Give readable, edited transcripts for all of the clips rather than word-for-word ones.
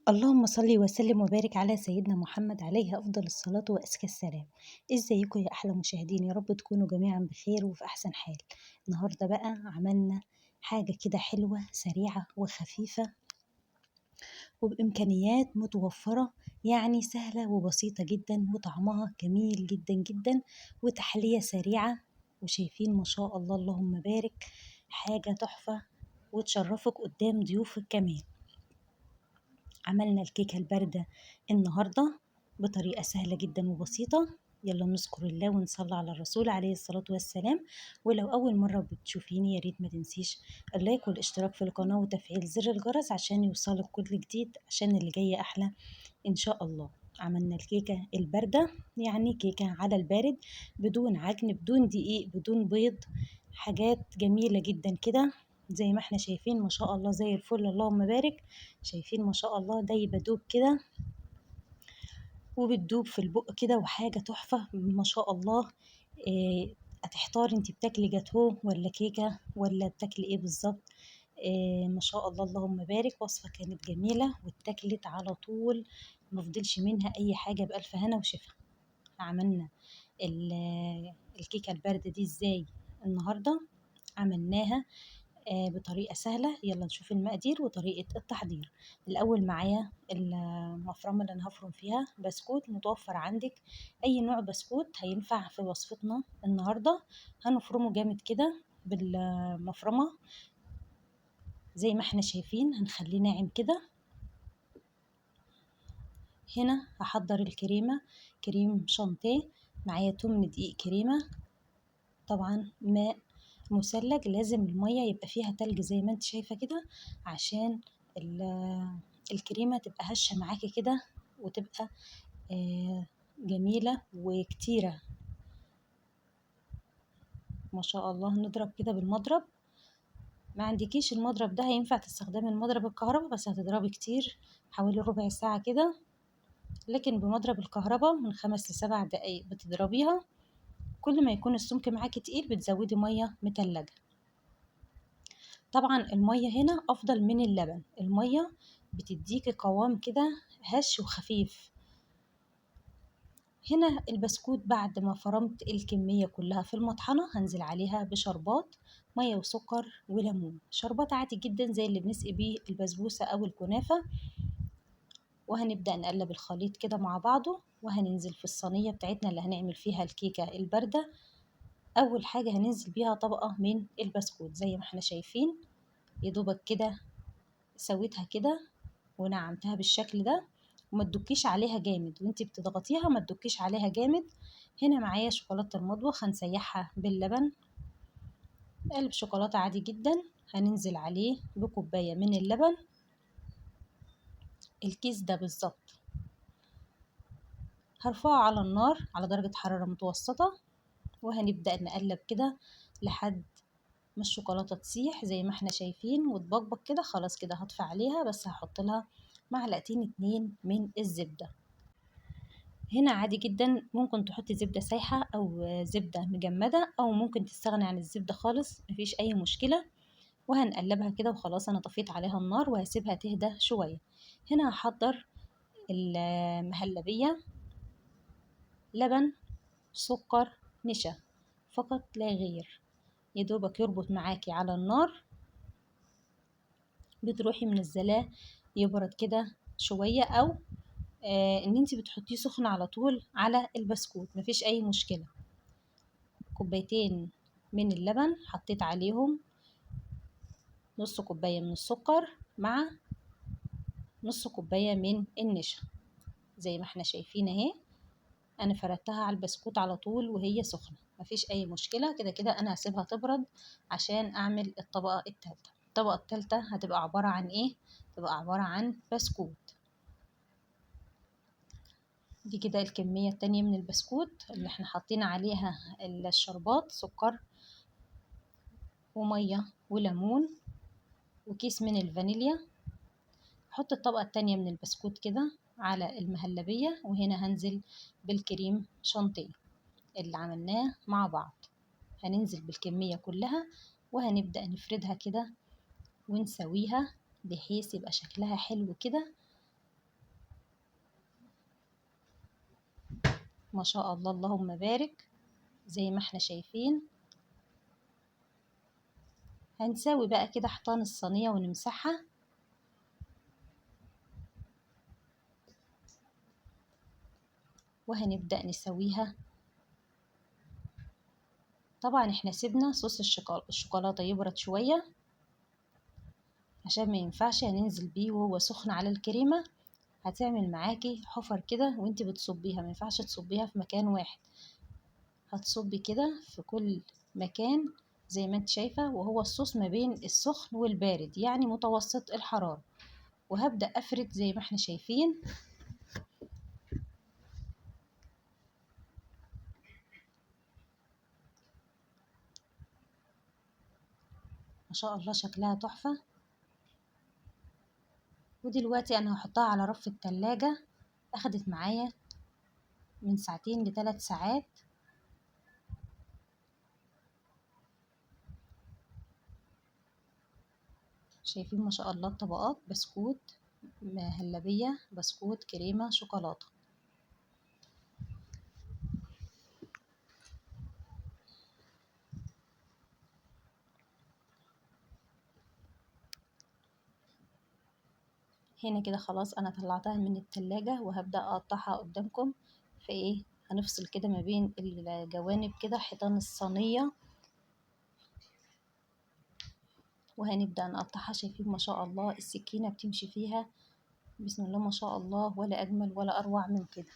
اللهم صل وسلم وبارك على سيدنا محمد عليه أفضل الصلاة وأزكى السلام. ازيكم يا أحلى مشاهدين؟ يا رب تكونوا جميعا بخير وفي أحسن حال. النهاردة بقى عملنا حاجة كده حلوة سريعة وخفيفة وبإمكانيات متوفرة، يعني سهلة وبسيطة جدا وطعمها جميل جدا جدا وتحلية سريعة. وشايفين ما شاء الله اللهم بارك، حاجة تحفة وتشرفك قدام ضيوفك كمان. عملنا الكيكة الباردة النهاردة بطريقة سهلة جدا وبسيطة. يلا نذكر الله ونصلي على الرسول عليه الصلاة والسلام. ولو أول مرة بتشوفيني يا ريت ما تنسيش اللايك والاشتراك في القناة وتفعيل زر الجرس عشان يوصلك كل جديد، عشان اللي جاي أحلى إن شاء الله. عملنا الكيكة الباردة، يعني كيكة على البارد، بدون عجن بدون دقيق بدون بيض، حاجات جميلة جدا كده. زي ما احنا شايفين ما شاء الله زي الفل اللهم بارك. شايفين ما شاء الله دايبة دوب كده وبتدوب في البق كده، وحاجة تحفة ما شاء الله. هتحتار انتي بتاكلي جاتوه ولا كيكة ولا بتاكلي ايه بالظبط. ما شاء الله اللهم بارك. وصفة كانت جميلة واتاكلت على طول، مفضلش منها اي حاجة، بألف هنا وشفا. عملنا الكيكة الباردة دي ازاي النهاردة؟ عملناها بطريقة سهلة. يلا نشوف المقادير وطريقة التحضير. الأول معايا المفرمة اللي أنا هفرم فيها بسكوت، متوفر عندك أي نوع بسكوت هينفع في وصفتنا النهاردة. هنفرمه جامد كده بالمفرمة زي ما احنا شايفين، هنخليه ناعم كده. هنا هحضر الكريمة، كريم شانتيه. معايا 8 دقيق كريمة، طبعا ماء مثلج، لازم المية يبقى فيها تلج زي ما انت شايفة كده، عشان الكريمة تبقى هشة معاكي كده وتبقى جميلة وكتيرة ما شاء الله. نضرب كده بالمضرب، ما عندكيش المضرب ده هينفع تستخدمي المضرب الكهرباء، بس هتضربي كتير حوالي ربع ساعة كده. لكن بمضرب الكهرباء من 5 ل7 دقايق بتضربيها. كل ما يكون السمك معاكي تقيل بتزودي مية متلجة. طبعا المية هنا أفضل من اللبن، المية بتديكي قوام كده هش وخفيف. هنا البسكوت بعد ما فرمت الكمية كلها في المطحنة هنزل عليها بشربات مية وسكر وليمون، شربات عادي جدا زي اللي بنسقي بيه البسبوسة أو الكنافة. وهنبدأ نقلب الخليط كده مع بعضه، وهننزل في الصينية بتاعتنا اللي هنعمل فيها الكيكة الباردة. أول حاجة هننزل بيها طبقة من البسكوت زي ما احنا شايفين، يدوبك كده سويتها كده ونعمتها بالشكل ده، وما تدكيش عليها جامد وانتي بتضغطيها، ما تدكيش عليها جامد. هنا معايا شوكولاتة المطبخ هنسيحها باللبن، قلب شوكولاتة عادي جدا. هننزل عليه بكوباية من اللبن، الكيس ده بالظبط. هرفعه على النار على درجة حرارة متوسطة، وهنبدأ نقلب كده لحد ما الشوكولاتة تسيح زي ما احنا شايفين وتبقبق كده. خلاص كده هطفي عليها، بس هحط لها معلقتين 2 من الزبدة. هنا عادي جدا ممكن تحطي زبدة سايحة أو زبدة مجمدة، أو ممكن تستغني عن الزبدة خالص، مفيش أي مشكلة. وهنقلبها كده وخلاص. أنا طفيت عليها النار وهسيبها تهدى شوية. هنا هحضر المهلبية، لبن، سكر، نشا، فقط لا غير. يدوبك يربط معاكي على النار، بتروحي منزلاه يبرد كده شوية، أو ان انتي بتحطيه سخن على طول على البسكوت، مفيش أي مشكلة. كوبايتين من اللبن حطيت عليهم نص كوباية من السكر مع نص كوباية من النشا زي ما احنا شايفين اهي. انا فردتها على البسكوت على طول وهي سخنة، مفيش اي مشكلة. كده كده انا هسيبها تبرد عشان اعمل الطبقة التالتة. الطبقة التالتة هتبقى عبارة عن ايه؟ تبقى عبارة عن بسكوت. دي كده الكمية التانية من البسكوت اللي احنا حاطين عليها الشربات، سكر ومية وليمون وكيس من الفانيليا. احط الطبقة التانية من البسكوت كده على المهلبية، وهنا هنزل بالكريم شانتيه اللي عملناه مع بعض. هننزل بالكمية كلها وهنبدأ نفردها كده ونسويها بحيث يبقى شكلها حلو كده ما شاء الله اللهم بارك. زي ما احنا شايفين هنساوي بقى كده حيطان الصينية ونمسحها. وهنبدأ نسويها. طبعا احنا سيبنا صوص الشوكولاتة يبرد شوية عشان ما ينفعش هننزل بيه وهو سخن على الكريمة، هتعمل معاكي حفر كده وانتي بتصبيها، ما ينفعش تصبيها في مكان واحد، هتصبي كده في كل مكان زي ما انت شايفة، وهو الصوص ما بين السخن والبارد يعني متوسط الحرارة. وهبدأ أفرد زي ما احنا شايفين. ما شاء الله شكلها تحفة. ودلوقتي أنا هحطها على رف التلاجة. أخدت معايا من 2 ل3 ساعات. شايفين ما شاء الله الطبقات، بسكوت مهلبية، بسكوت كريمة شوكولاتة. هنا كده خلاص انا طلعتها من التلاجة وهبدأ اقطعها قدامكم. في ايه، هنفصل كده ما بين الجوانب كده حيطان الصينية وهنبدأ نقطعها. شايفين ما شاء الله السكينة بتمشي فيها بسم الله ما شاء الله، ولا اجمل ولا اروع من كده.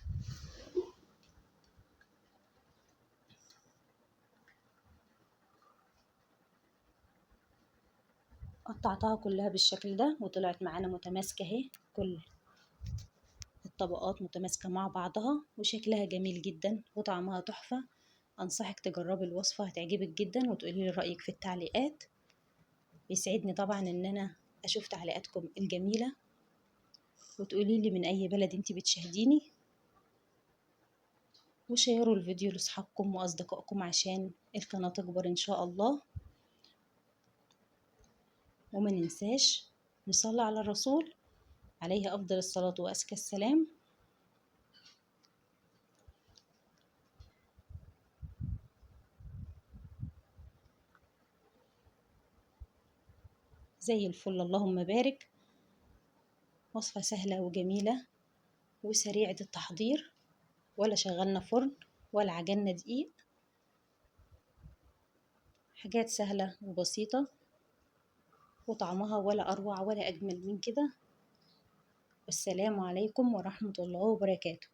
قطعتها كلها بالشكل ده وطلعت معانا متماسكة اهي، كل الطبقات متماسكة مع بعضها وشكلها جميل جدا وطعمها تحفة. أنصحك تجربي الوصفة، هتعجبك جدا وتقولي لي رأيك في التعليقات. بيسعدني طبعا إن أنا أشوف تعليقاتكم الجميلة وتقولي لي من أي بلد انتي بتشاهديني. وشيروا الفيديو لأصحابكم وأصدقائكم عشان القناة تكبر إن شاء الله. وما ننساش نصلي على الرسول عليه أفضل الصلاة وأزكى السلام. زي الفل اللهم بارك. وصفة سهلة وجميلة وسريعة التحضير، ولا شغلنا فرن ولا عجلنا دقيق، حاجات سهلة وبسيطة وطعمها ولا أروع ولا أجمل من كده. والسلام عليكم ورحمة الله وبركاته.